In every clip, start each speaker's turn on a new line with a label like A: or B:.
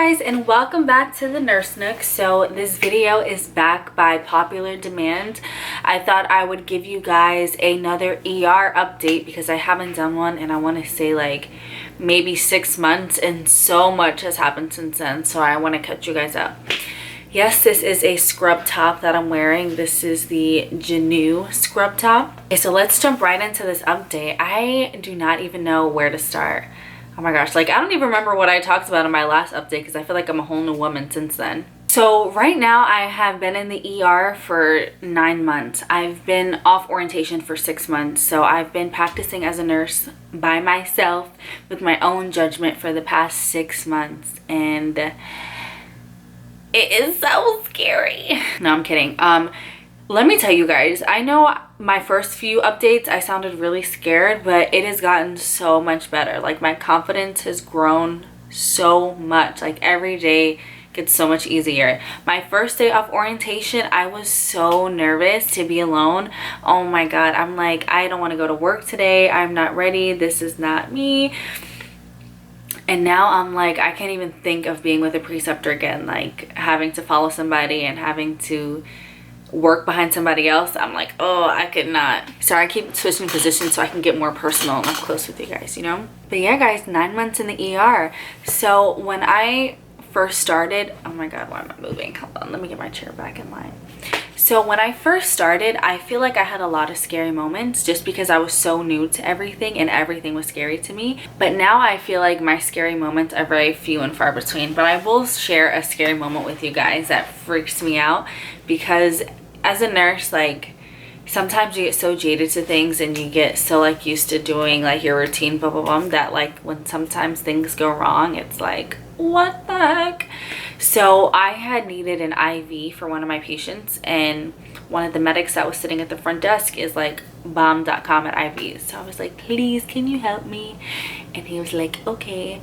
A: guys, and welcome back to the Nurse Nook. So this video is back by popular demand. I thought I would give you guys another ER update because I haven't done one and I want to say like maybe 6 months, and so much has happened since then, so I want to catch you guys up. Yes, this is a scrub top that I'm wearing. This is the Genu scrub top. Okay, so let's jump right into this update. I do not even know where to start. Oh my gosh, like I don't even remember what I talked about in my last update because I feel like I'm a whole new woman since then. So right now I have been in the ER for 9 months. I've been off orientation for 6 months. So I've been practicing as a nurse by myself with my own judgment for the past 6 months. And it is so scary. No, I'm kidding. Let me tell you guys, I know my first few updates I sounded really scared, but it has gotten so much better. Like my confidence has grown so much. Like every day gets so much easier. My first day of orientation, I was so nervous to be alone. Oh my god, I'm like, I don't want to go to work today. I'm not ready. This is not me. And now I'm like, I can't even think of being with a preceptor again, like having to follow somebody and having to work behind somebody else. I'm like, oh, I could not. Sorry, I keep switching positions so I can get more personal and up close with you guys, you know? But yeah, guys, 9 months in the ER. So when I first started, oh my god, why am I moving? Hold on, let me get my chair back in line. So when I first started, I feel like I had a lot of scary moments just because I was so new to everything and everything was scary to me. But now I feel like my scary moments are very few and far between. But I will share a scary moment with you guys that freaks me out because as a nurse, like sometimes you get so jaded to things and you get so like used to doing like your routine blah blah blah that like when sometimes things go wrong, it's like, what the heck? So I had needed an IV for one of my patients, and one of the medics that was sitting at the front desk is like bomb.com at IVs. So I was like, please, can you help me? And he was like, okay.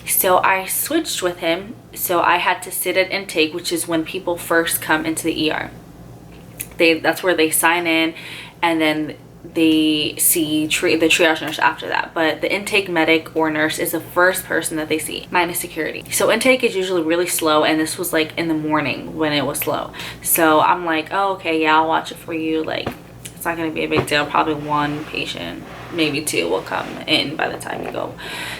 A: So I switched with him. So I had to sit at intake, which is when people first come into the ER. That's where they sign in, and then they see the triage nurse after that. But the intake medic or nurse is the first person that they see, minus security. So intake is usually really slow, and this was like in the morning when it was slow. So I'm like, oh, okay, yeah, I'll watch it for you. Like, it's not gonna be a big deal. Probably one patient, maybe two will come in by the time you go.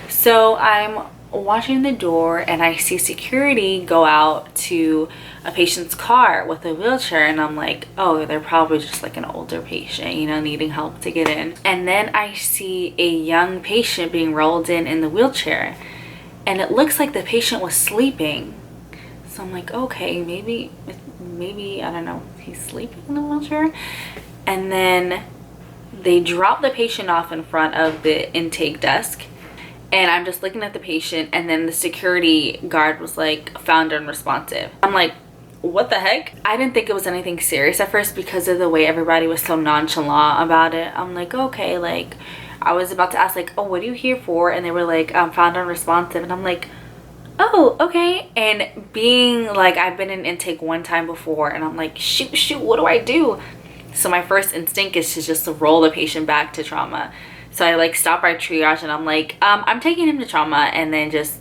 A: So I'm watching the door and I see security go out to a patient's car with a wheelchair, and I'm like, oh, they're probably just like an older patient, you know, needing help to get in. And then I see a young patient being rolled in the wheelchair, and it looks like the patient was sleeping. So I'm like, okay, maybe I don't know, he's sleeping in the wheelchair. And then they drop the patient off in front of the intake desk. And I'm just looking at the patient, and then the security guard was like, found unresponsive. I'm like, what the heck? I didn't think it was anything serious at first because of the way everybody was so nonchalant about it. I'm like, okay, like I was about to ask like, oh, what are you here for? And they were like, found unresponsive. And I'm like, oh, okay. And being like, I've been in intake one time before, and I'm like, shoot, what do I do? So my first instinct is to just roll the patient back to trauma. So I like stop by triage, and I'm like, I'm taking him to trauma, and then just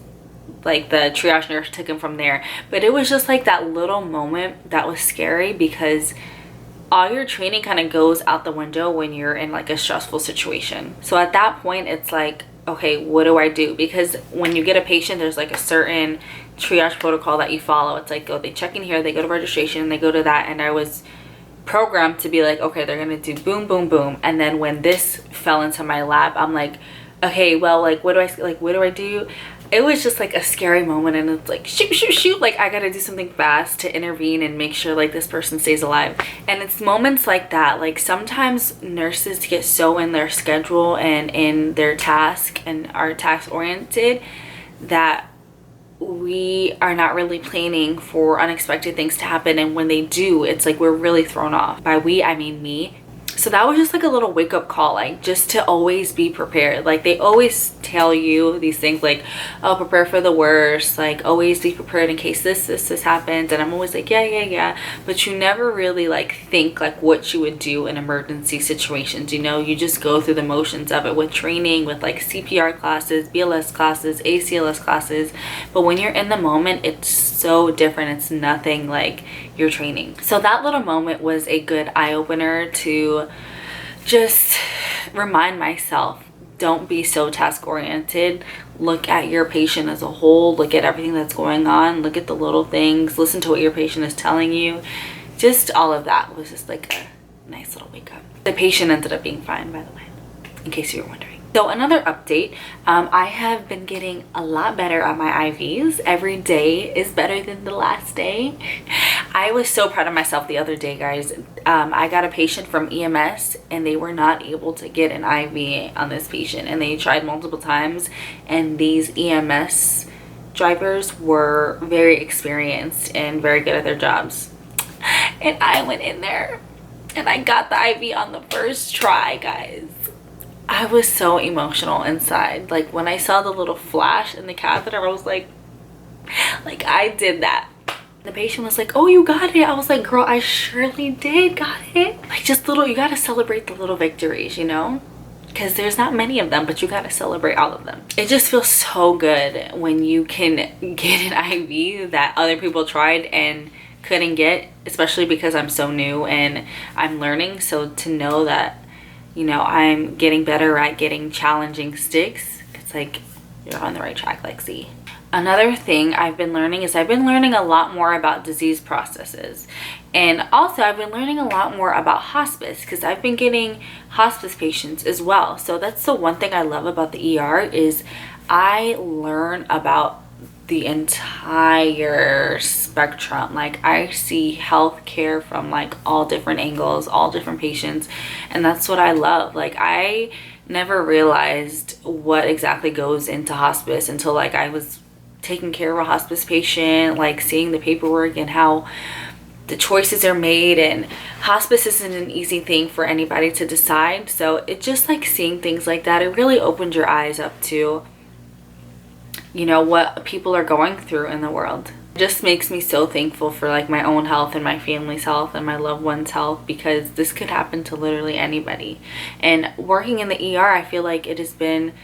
A: like the triage nurse took him from there. But it was just like that little moment that was scary because all your training kind of goes out the window when you're in like a stressful situation. So at that point, it's like, okay, what do I do? Because when you get a patient, there's like a certain triage protocol that you follow. It's like, oh, they check in here, they go to registration, they go to that. And I was programmed to be like, okay, they're gonna do boom boom boom. And then when this fell into my lap, I'm like, okay, well, like what do I do? It was just like a scary moment, and it's like shoot, like I gotta do something fast to intervene and make sure like this person stays alive. And it's moments like that, like sometimes nurses get so in their schedule and in their task and are task oriented that we are not really planning for unexpected things to happen, and when they do, it's like we're really thrown off. By we, I mean me. So that was just like a little wake-up call, like just to always be prepared. Like they always tell you these things like, oh, prepare for the worst, like always be prepared in case this happens. And I'm always like, yeah, but you never really like think like what you would do in emergency situations. You know, you just go through the motions of it with training, with like CPR classes, BLS classes, ACLS classes. But when you're in the moment, it's so different. It's nothing like your training. So that little moment was a good eye-opener to just remind myself, don't be so task oriented. Look at your patient as a whole, look at everything that's going on, look at the little things, listen to what your patient is telling you. Just all of that was just like a nice little wake up. The patient ended up being fine, by the way, in case you were wondering. So another update, I have been getting a lot better at my IVs. Every day is better than the last day. I was so proud of myself the other day, guys. I got a patient from EMS and they were not able to get an IV on this patient, and they tried multiple times, and these EMS drivers were very experienced and very good at their jobs. And I went in there and I got the IV on the first try, guys. I was so emotional inside. Like when I saw the little flash in the catheter, I was like I did that. The patient was like, oh, you got it. I was like, girl, I surely did got it. Like just little, you got to celebrate the little victories, you know, because there's not many of them, but you got to celebrate all of them. It just feels so good when you can get an IV that other people tried and couldn't get, especially because I'm so new and I'm learning. So to know that, you know, I'm getting better at getting challenging sticks, it's like you're on the right track, Lexi. Another thing I've been learning is I've been learning a lot more about disease processes. And also I've been learning a lot more about hospice, because I've been getting hospice patients as well. So that's the one thing I love about the ER is I learn about the entire spectrum. Like I see healthcare from like all different angles, all different patients, and that's what I love. Like I never realized what exactly goes into hospice until like I was taking care of a hospice patient, like seeing the paperwork and how the choices are made. And hospice isn't an easy thing for anybody to decide, so it just like seeing things like that, it really opened your eyes up to, you know, what people are going through in the world. It just makes me so thankful for like my own health and my family's health and my loved ones' health, because this could happen to literally anybody. And working in the ER, I feel like it has been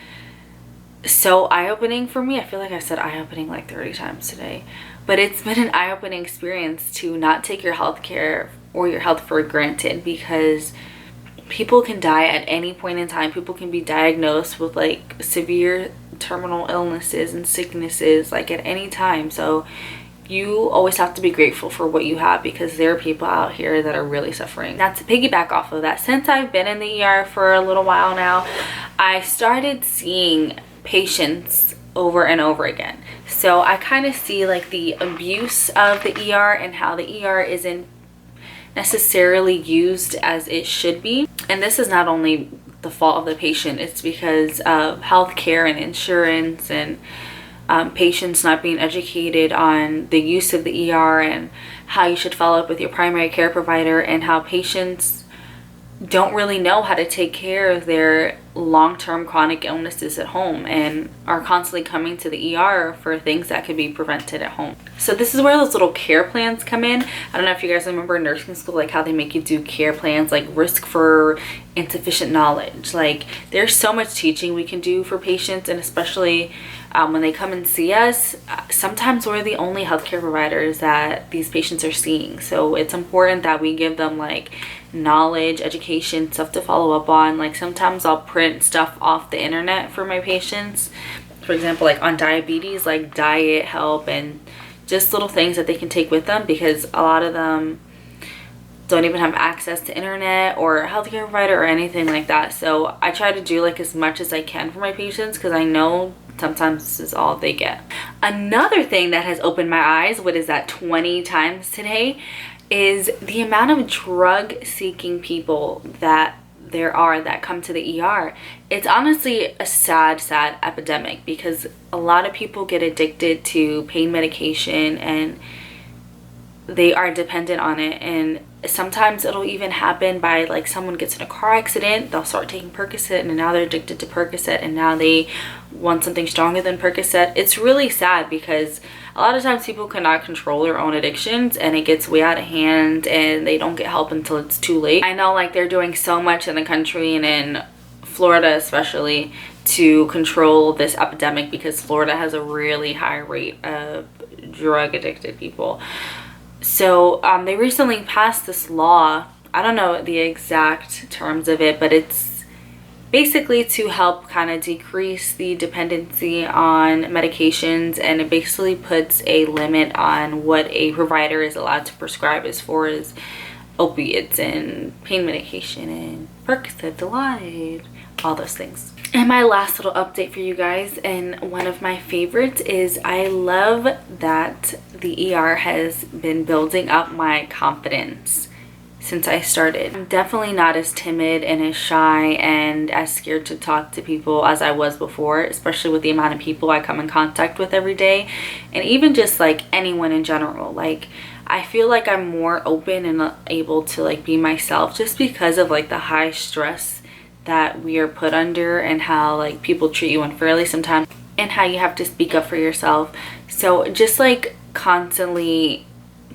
A: so eye-opening for me. I feel like I said eye-opening like 30 times today, but it's been an eye-opening experience to not take your health care or your health for granted, because people can die at any point in time. People can be diagnosed with like severe terminal illnesses and sicknesses like at any time. So you always have to be grateful for what you have, because there are people out here that are really suffering. Now, to piggyback off of that, since I've been in the ER for a little while now, I started seeing patients over and over again. So I kind of see like the abuse of the ER and how the ER isn't necessarily used as it should be. And this is not only the fault of the patient, it's because of healthcare and insurance and patients not being educated on the use of the ER and how you should follow up with your primary care provider, and how patients don't really know how to take care of their long-term chronic illnesses at home and are constantly coming to the ER for things that could be prevented at home. So this is where those little care plans come in. I don't know if you guys remember in nursing school, like how they make you do care plans, like risk for insufficient knowledge. Like there's so much teaching we can do for patients, and especially when they come and see us, sometimes we're the only healthcare providers that these patients are seeing. So it's important that we give them like knowledge, education, stuff to follow up on. Like sometimes I'll print stuff off the internet for my patients, for example, like on diabetes, like diet help and just little things that they can take with them, because a lot of them don't even have access to internet or a healthcare provider or anything like that. So I try to do like as much as I can for my patients, because I know sometimes this is all they get. Another thing that has opened my eyes, what is that, 20 times today, is the amount of drug-seeking people that there are that come to the ER. It's honestly a sad epidemic, because a lot of people get addicted to pain medication and they are dependent on it, and sometimes it'll even happen by like someone gets in a car accident, they'll start taking Percocet and now they're addicted to Percocet and now they want something stronger than Percocet. It's really sad because a lot of times people cannot control their own addictions and it gets way out of hand and they don't get help until it's too late. I know like they're doing so much in the country and in Florida especially to control this epidemic because Florida has a really high rate of drug addicted people. So they recently passed this law. I don't know the exact terms of it, but it's basically to help kind of decrease the dependency on medications, and it basically puts a limit on what a provider is allowed to prescribe as far as opiates and pain medication and Percocet, Dilaudid, all those things. And my last little update for you guys, and one of my favorites, is I love that the ER has been building up my confidence since I started. I'm definitely not as timid and as shy and as scared to talk to people as I was before, especially with the amount of people I come in contact with every day, and even just like anyone in general. Like I feel like I'm more open and able to like be myself just because of like the high stress that we are put under and how like people treat you unfairly sometimes and how you have to speak up for yourself. So just like constantly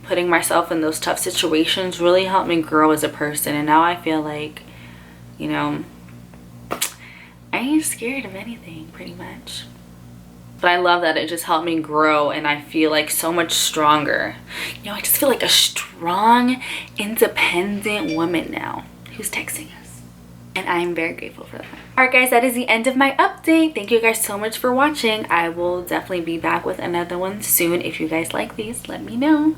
A: putting myself in those tough situations really helped me grow as a person, and now I feel like, you know, I ain't scared of anything pretty much. But I love that it just helped me grow and I feel like so much stronger. You know, I just feel like a strong, independent woman now who's texting us. And I'm very grateful for that. Alright guys, that is the end of my update. Thank you guys so much for watching. I will definitely be back with another one soon. If you guys like these, let me know.